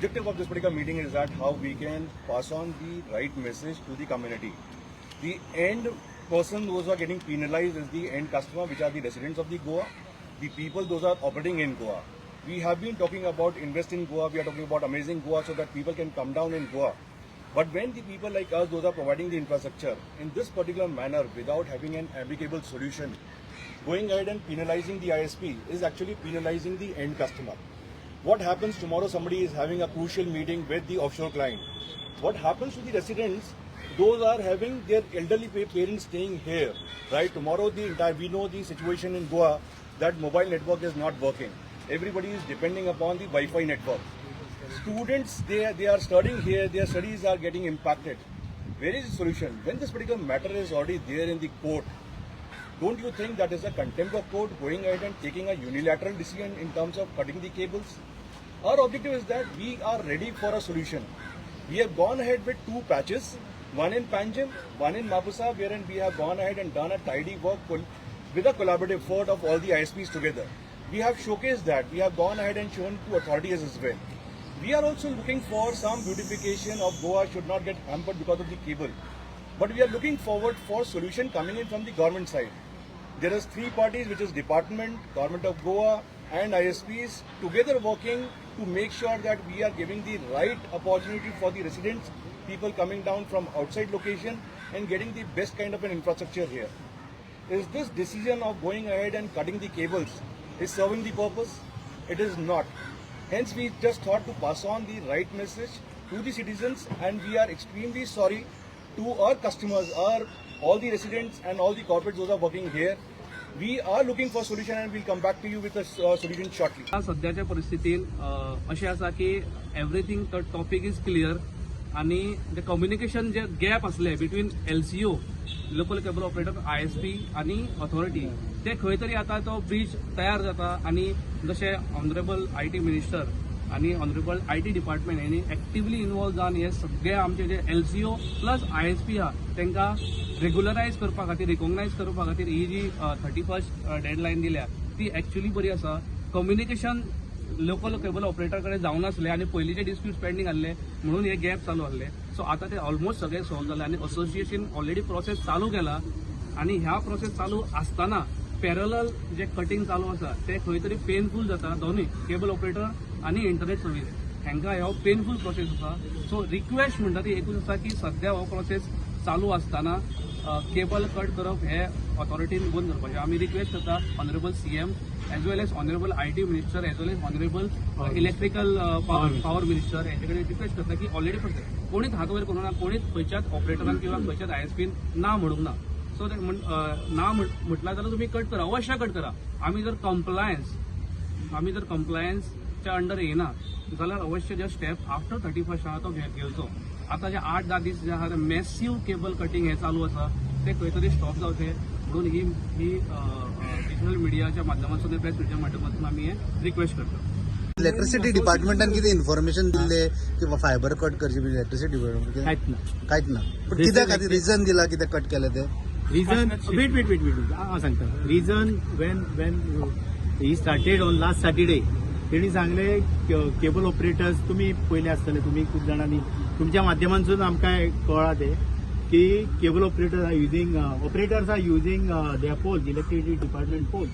objective of this particular meeting is that how we can pass on the right message to the community. The end person, those who are getting penalized, is the end customer, which are the residents of the Goa, the people, those are operating in Goa. We have been talking about invest in Goa, we are talking about amazing Goa so that people can come down in Goa. But when the people like us, those are providing the infrastructure in this particular manner without having an amicable solution, going ahead and penalizing the ISP is actually penalizing the end customer. What happens tomorrow? Somebody is having a crucial meeting with the offshore client. What happens to the residents? Those are having their elderly parents staying here, right? Tomorrow, we know the situation in Goa that mobile network is not working. Everybody is depending upon the Wi-Fi network. Students, they are studying here, their studies are getting impacted. Where is the solution? When this particular matter is already there in the court, don't you think that is a contempt of court going ahead and taking a unilateral decision in terms of cutting the cables? Our objective is that we are ready for a solution. We have gone ahead with 2 patches, one in Panjim, one in Mapusa, wherein we have gone ahead and done a tidy work with a collaborative effort of all the ISPs together. We have showcased that. We have gone ahead and shown to authorities as well. We are also looking for some beautification of Goa should not get hampered because of the cable. But we are looking forward for solution coming in from the government side. There is 3 parties, which is Department, Government of Goa and ISPs together working to make sure that we are giving the right opportunity for the residents, people coming down from outside location and getting the best kind of an infrastructure here. Is this decision of going ahead and cutting the cables is serving the purpose? It is not. Hence, we just thought to pass on the right message to the citizens, and we are extremely sorry to our customers, all the residents and all the corporates those are working here. We are looking for solution and we'll come back to you with a solution shortly. सध्याच्या परिस्थितीन अशें आसा की everything topic is clear आणि जे communication जे gap असले between LCO local cable operator ISP आणि authority ते खंय तरी आता तो ब्रिज तयार जाता आणि जसे ऑनरेबल IT मिनिस्टर आणि ऑनरेबल IT डिपार्टमेंट यांनी ऍक्टिव्हली इन्वॉल्व जावन हे सगळे आमचे जे LCO प्लस ISP हा तांकां रेग्युलरायज करपा खातीर रिकॉग्नायज करपा खातीर ही जी 31st डेडलायन दिल्या ती ऍक्च्युअली बरी आसा. कम्युनिकेशन लोकल केबल ऑपरेटर कडेन जावं नासलें आणि पयलींचे डिस्प्यूट पेंडिंग आसले म्हणून हे गॅप चालू आसले. सो आता ते ऑलमोस्ट सगळे सॉल्व जाले आणि असोसिएशन ऑलरेडी प्रोसेस चालू केला आणि ह्या प्रोसेस चालू असताना पॅरलल जे कटिंग चालू आसा ते खंय तरी पेनफूल जाता दोन्ही केबल ऑपरेटर आणि इंटरनेट सर्व्हिस हांकां ह्यो पेनफूल प्रोसेस आसा. सो रिक्वेस्ट म्हणटा ती एकूच आसा की सध्या हो प्रोसेस चालू असताना केबल कट करप हे ऑथॉरिटीन बंद करपाचें आमी रिक्वेस्ट करता honourable CM as well as honourable IT minister as well as honourable electrical power minister यांचे कडेन रिक्वेस्ट करता की ऑलरेडी फक्त कोणीच हात वयर करूं ना, कोणीच खंयच्याच ऑपरेटरान किंवा खंयच्याच ISPन ना म्हणूंक ना. सो ते ना म्हटल्यार जाल्यार तुमी कट करा, अवश्य कट करा. आमी जर कंप्लायन्सच्या अंडर येना जाल्यार अवश्य जे स्टेप आफ्टर 31st आहा तो घेवचो. आता जे 8-10 दीस जे आहा ते मॅसिव्ह केबल कटिंग हे चालू आसा ते खंय तरी स्टॉप जावचे म्हणून ही डिजिटल मिडियाच्या माध्यमांतून प्रेस मिडिया माध्यमांतून आमी हे रिक्वेस्ट करता. इलेक्ट्रिसिटी डिपार्टमेंटान कितें इन्फॉर्मेशन दिल्ले किंवा फायबर कट करचे बी इलेक्ट्रिसिटी डिपार्टमेंट कांयच ना. पण कित्या खातीर रिजन दिला कित्याक कट केले ते? Reason, wait. सांगता. Reason when he started on last Saturday, तेणी सांगले केबल ऑपरेटर्स तुम्ही पयले आसतले, तुम्ही खूप जाणांनी तुमच्या माध्यमांतून आमकां कळ्ळा ते की cable operators are using their poles, electricity department poles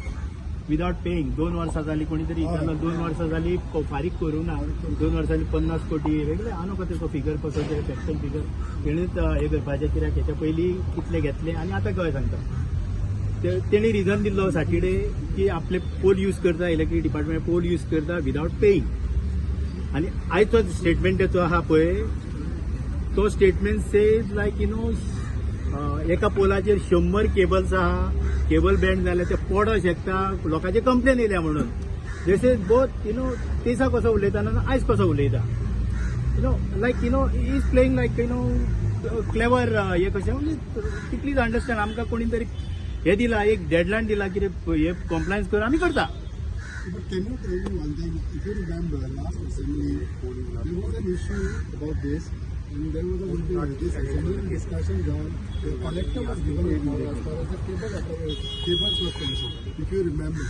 without paying. 2 वर्सां जाली कोणी तरी 2 वर्सां जाली फारीक करूं ना. 2 वर्सांनी 50 कोटी वेगळे आनो खातीर तो फिगर कसो ते फॅक्चुअल फिगर तेणीच हे करपाचें कित्याक हेच्या पयलीं कितले घेतले आनी आतां कळ्ळें सांगता. तेणी रिजन दिल्लो सॅटर्डे की आपले पोल यूज करता, इलेक्ट्रिक डिपार्टमेंट पोल यूज करता विदाउट पेईंग. आनी आयचो स्टेटमेंट जो आहा पळय तो स्टेटमेंट सेज लायक एका पोलाचेर 100 केबल्स आहा, केबल बँड जाले ते पडो शकता, लोकांचे कंप्लेन येयल्या म्हणून. दिस इज बोथ तेसा कसो उलयता आनी आयज कसो उलयता. लायक इज प्लेईंग लायक क्लेवर हे कशें म्हणजे प्लीज अंडरस्टँड. आमकां कोणी तरी हे दिला, एक डेडलायन दिला की हे कम्प्लायन्स कर आमी करता. But can you tell me one thing? If you remember, last assembly, there was an issue about this, and there was a this assembly discussion done. The collector was given a call as far as the cables was concerned. If you remember,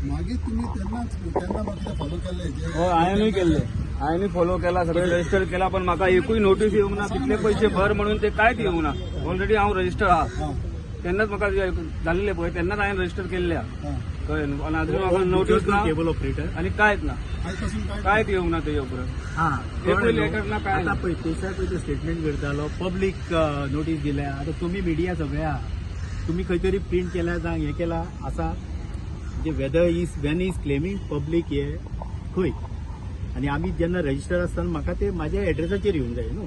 मागीर तुम्ही त्यांना मागीर follow केले. हांवेंय केल्ले. हांवें follow केला सगळें रजिस्टर केला पण म्हाका एकूय नोटीस येवंक ना कितले पयशे भर म्हणून ते कांयच येवंक ना ऑलरेडी हांव रजिस्टर आहा तेन्नाच म्हाका जाल्लें पळय तेन्नाच हांवें रजिस्टर केल्लें आहा कळ्ळें न्हू आनी आजून म्हाका नोटीस ना केबल ऑपरेटर आनी कांयच ना आजपासून काय कांयच येवंक ना तेजे उपरांत हा एकूय लेटर ना काय आता पळय तेच्या पयलीं स्टेटमेंट करतालो पब्लीक नोटीस दिल्या आता तुम्ही मिडिया सगळे आहा तुम्ही खंय तरी प्रिंट केल्या जावं हें केला आसा म्हणजे वेन इज क्लेमिंग पब्लीक हे खंय आनी आमी जेन्ना रजिस्टर आसतना म्हाका ते म्हाज्या एड्रेसाचेर येवंक जाय न्हू